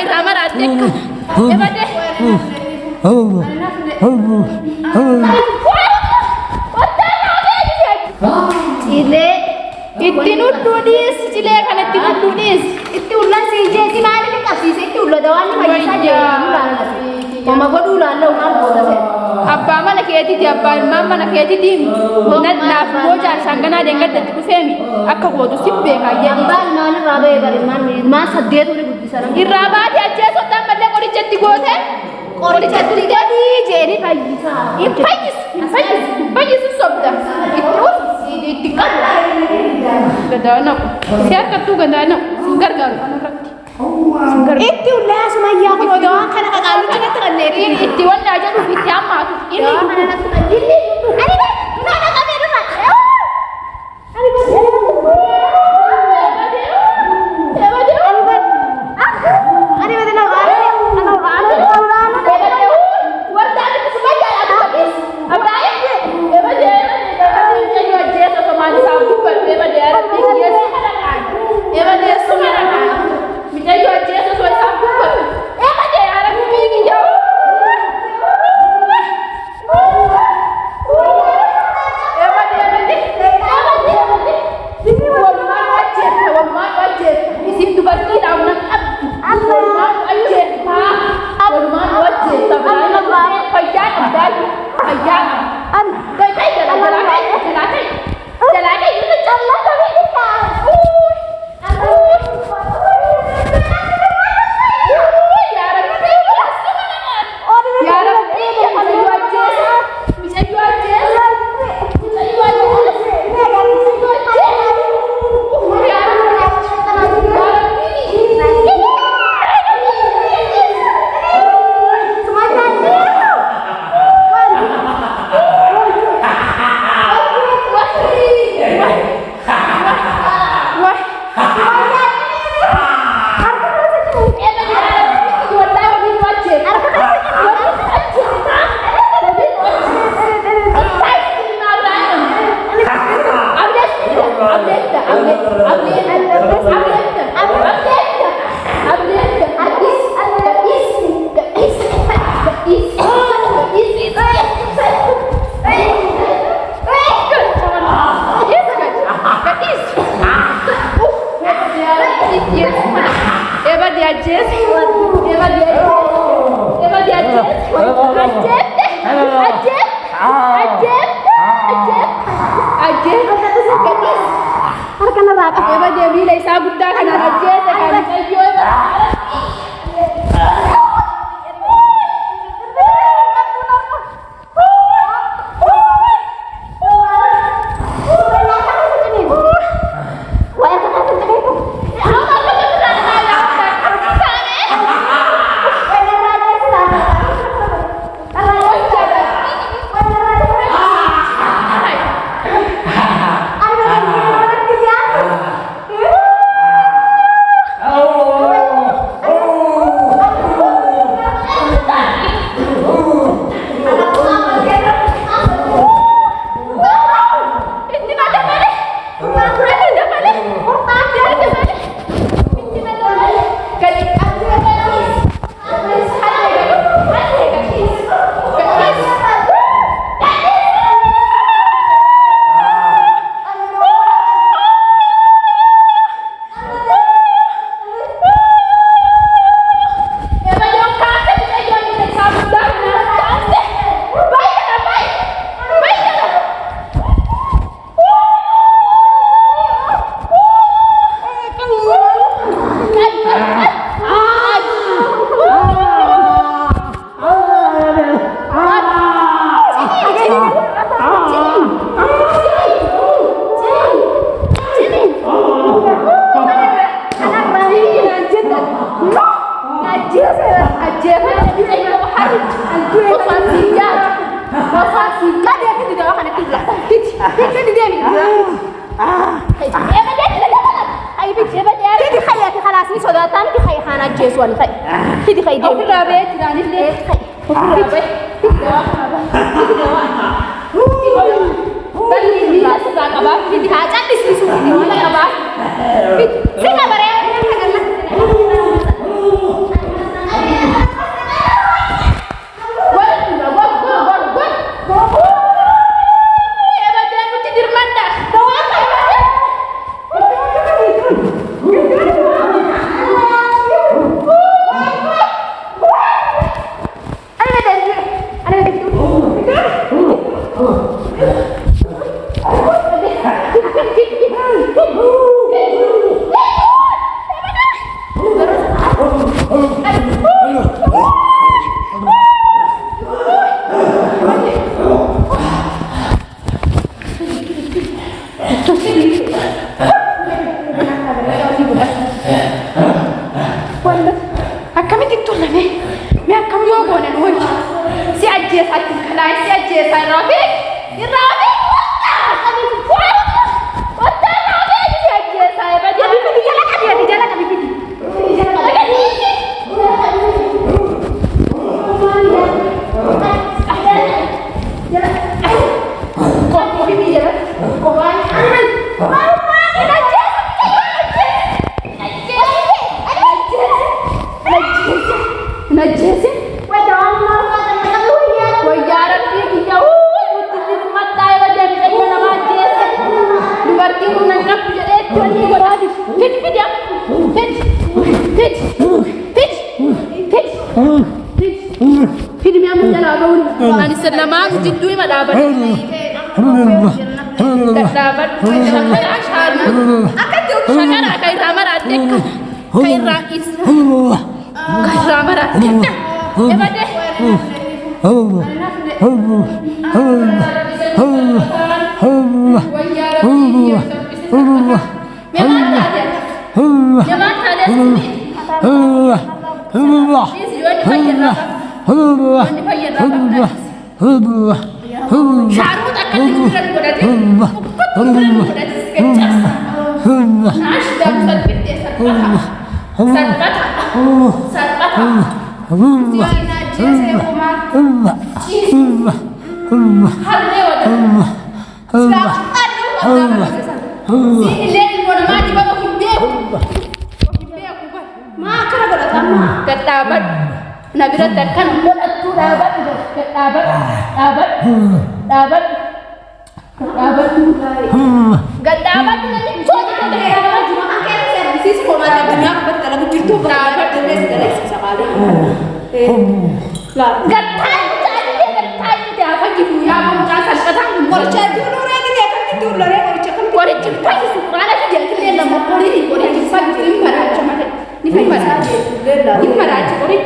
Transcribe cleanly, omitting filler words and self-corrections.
إرامة راتك إبادة إلى إتنو توديس إلى كان إتنو توديس itu ulah sejak di mana ni kasih itu ulah dawan ni macam saja mama gua dulu lah ulah bodoh sih Abba mana kaya ti abba mama mana kaya ti na bojar sangana dengar tu femi akka bodu sibbe ka abba mana rabe bari man sadde tu ni budi sara iraba ti aje so tam malle kori chetti gote kori chetti gadi jeri fayisa fayis sobda itu dikat gadana siapa tu gadana singar garu itu ulah semaya kalau doang karena kalau kita terlari itu wala aja tu itu amat ini mana nak ini mana kami rumah akkamitti tullame mee akkam yoo goonan wayya si ajjeesaatti kalaa si ajjeesaa irraa Ani selamaa jiddu ima dhaabat akkatti shakara kan irraa maraadde kan irraa maraadde ebade شعرت أكلم من الولدين Nabira takkan buat tu dapat gak dapat nanti coba kita cuma angkat servis sekolah dunia betul lagi jirtu dapat jenis jenis sekali lah gak tahu jadi apa gitu ya mau kasar kadang mau cari dulu lagi dia kan itu lari mau cakap boleh cepat mana sih dia kira nama boleh cepat ini marah cuma ini marah aja boleh